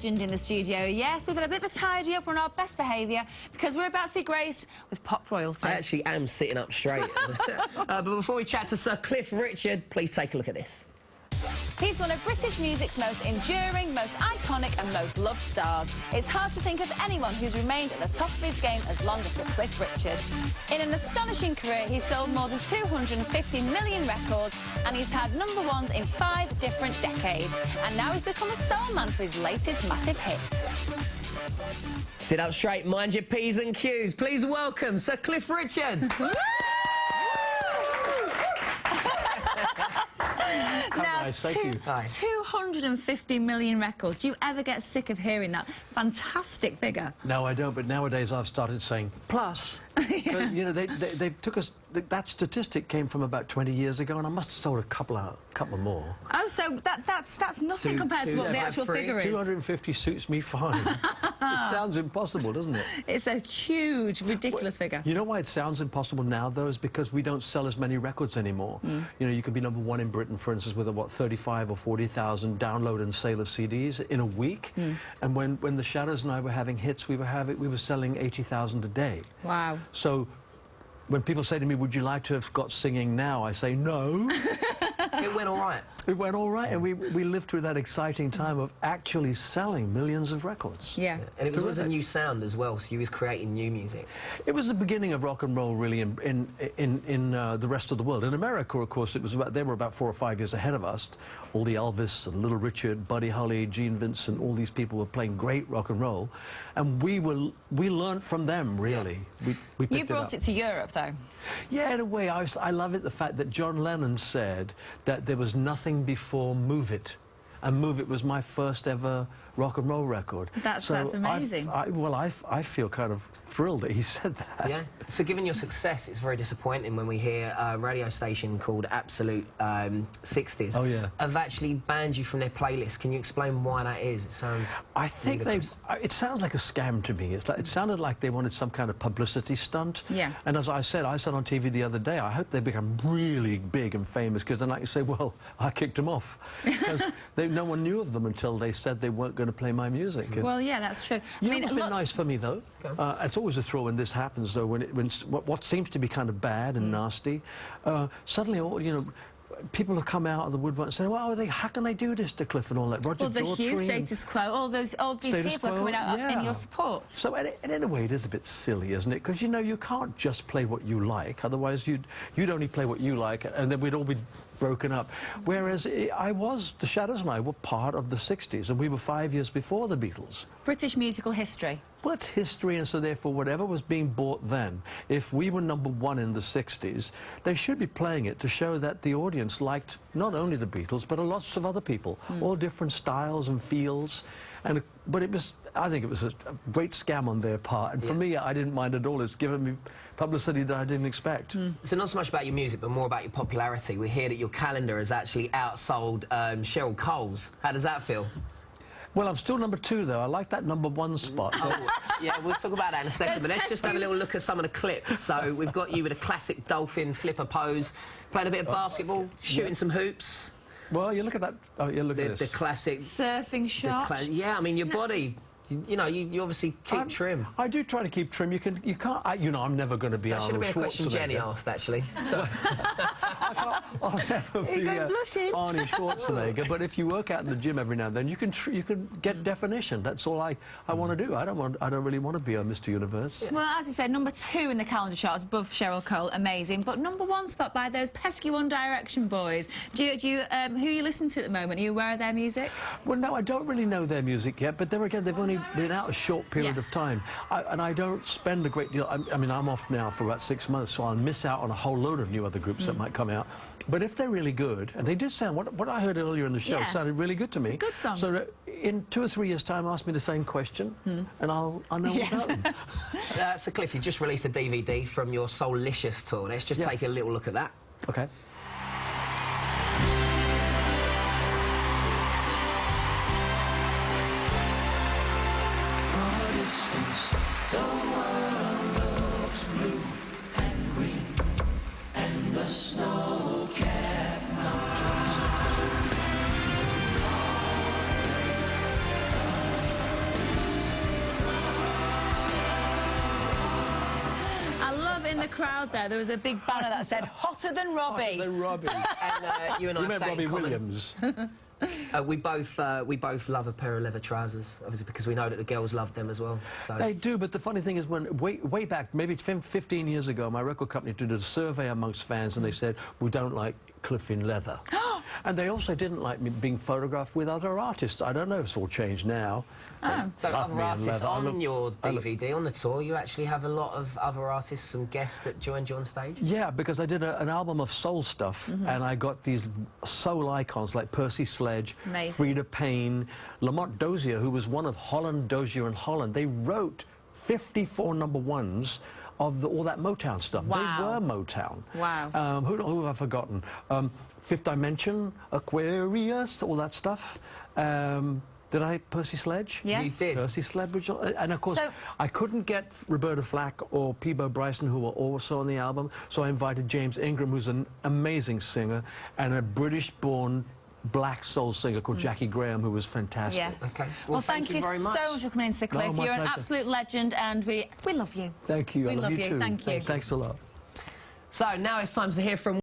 legend in the studio. Yes, we've got a bit of a tidy up on our best behaviour because we're about to be graced with pop royalty. I actually am sitting up straight. But before we chat to Sir Cliff Richard, please take a look at this. He's one of British music's most enduring, most iconic and most loved stars. It's hard to think of anyone who's remained at the top of his game as long as Sir Cliff Richard. In an astonishing career, he's sold more than 250 million records and he's had #1s in 5 different decades. And now he's become a soul man for his latest massive hit. Sit up straight, mind your P's and Q's. Please welcome Sir Cliff Richard. Now, nice, thank you. 250 million records. Do you ever get sick of hearing that fantastic figure? No, I don't, but nowadays I've started saying plus. Yeah. You know, they've took us, that statistic came from about 20 years ago, and I must have sold a couple more. Oh, so that's nothing compared to what the actual figure is. 250 suits me fine. It sounds impossible, doesn't it? It's a huge, ridiculous figure. You know why it sounds impossible now, though, is because we don't sell as many records anymore. You know, you can be #1 in Britain, for instance, with, 35 or 40,000 download and sale of CDs in a week. And when the Shadows and I were having hits, we were selling 80,000 a day. Wow. So when people say to me, would you like to have got singing now? I say no. It went all right. It went all right, and we lived through that exciting time of actually selling millions of records. Yeah. And it was a new sound as well, so you was creating new music. It was the beginning of rock and roll, really, in the rest of the world. In America, of course, they were about 4 or 5 years ahead of us. All the Elvis and Little Richard, Buddy Holly, Gene Vincent, all these people were playing great rock and roll, and we learned from them, really. Yeah. We picked you brought it to Europe, though. Yeah, in a way. I love it, the fact that John Lennon said that there was nothing before Move It, and Move It was my first ever rock and roll record. That's amazing. I feel kind of thrilled that he said that. Yeah. So given your success, it's very disappointing when we hear a radio station called Absolute 60s have actually banned you from their playlist. Can you explain why that is? It sounds I think it sounds like a scam to me. It sounded like they wanted some kind of publicity stunt. Yeah. And as I said on TV the other day, I hope they become really big and famous, because then I can say, well, I kicked them off. Because no one knew of them until they said they weren't going to play my music. Well, yeah, that's true. I mean, it's been nice for me, though. It's always a thrill when this happens, though, when what seems to be kind of bad and nasty, suddenly, you know, people have come out of the woodwork and say, well, how can they do this to Cliff and all that? Roger the Hugh, Status Quo, all these people are coming out in your support. So, and in a way, it is a bit silly, isn't it? Because, you know, you can't just play what you like. Otherwise, you'd only play what you like, and then we'd all be broken up. Whereas the Shadows and I were part of the 60s, and we were 5 years before the Beatles. British musical history. Well, it's history, and so therefore whatever was being bought then, if we were #1 in the 60s, they should be playing it to show that the audience liked not only the Beatles, but lots of other people, all different styles and feels. But I think it was a great scam on their part, and for me, I didn't mind at all. It's given me publicity that I didn't expect. So not so much about your music, but more about your popularity. We hear that your calendar has actually outsold Cheryl Cole's. How does that feel? Well, I'm still #2, though. I like that #1 spot. Yeah, we'll talk about that in a second, but let's just have a little look at some of the clips. So we've got you with a classic dolphin flipper pose, playing a bit of basketball, shooting some hoops. Well, you look at that. Oh, yeah, look at this. The classic surfing shot. Yeah, I mean, your body. You know, you obviously keep trim. I do try to keep trim. You can't. You know, I'm never going to be Arnold Schwarzenegger. That should have been a question Jenny asked, actually. So. I'll never be Arnie Schwarzenegger. But if you work out in the gym every now and then, you can get definition. That's all I want to do. I don't really want to be a Mr. Universe. Well, as you said, #2 in the calendar charts, above Cheryl Cole, amazing. But #1 spot by those pesky One Direction boys. Who you listen to at the moment? Are you aware of their music? Well, no, I don't really know their music yet. But there again, they've only been out a short period of time, and I don't spend a great deal. I mean, I'm off now for about 6 months, so I'll miss out on a whole load of new other groups that might come out. But if they're really good, and they did sound, what I heard earlier in the show sounded really good to me. It's a good song. So in 2 or 3 years' time, ask me the same question, and I'll know all about them. So Cliff, you just released a DVD from your Soulicious tour. Let's just take a little look at that. Okay. The world looks blue and green, and the snow-capped mountains. in the crowd there was a big banner that said "Hotter than Robbie." Hotter than Robbie. And you and I You meant sat Robbie in common. Williams. We both love a pair of leather trousers, obviously, because we know that the girls love them as well. So. They do, but the funny thing is, when way back, maybe 15 years ago, my record company did a survey amongst fans, and they said, we don't like Cliff in leather. And they also didn't like me being photographed with other artists. I don't know if it's all changed now. So other artists on your DVD, on the tour, you actually have a lot of other artists and guests that joined you on stage? Yeah, because I did an album of soul stuff, and I got these soul icons like Percy Sledge, Amazing. Frida Payne, Lamont Dozier, who was one of Holland, Dozier and Holland. They wrote 54 #1s of all that Motown stuff. Wow. They were Motown. Wow. Who have I forgotten? Fifth Dimension, Aquarius, all that stuff. Did I Percy Sledge? Yes. You did. Percy Sledge, and of course, So- I couldn't get Roberta Flack or Peabo Bryson, who were also on the album, so I invited James Ingram, who's an amazing singer, and a British-born black soul singer called Jackie Graham, who was fantastic. Yes. Okay. Well, thank you very much. so much for coming in, Sir Cliff. No, my You're an pleasure. absolute legend, and we love you. Thank you. We I love love you you. too. Thank you. Thanks a lot. So now it's time to hear from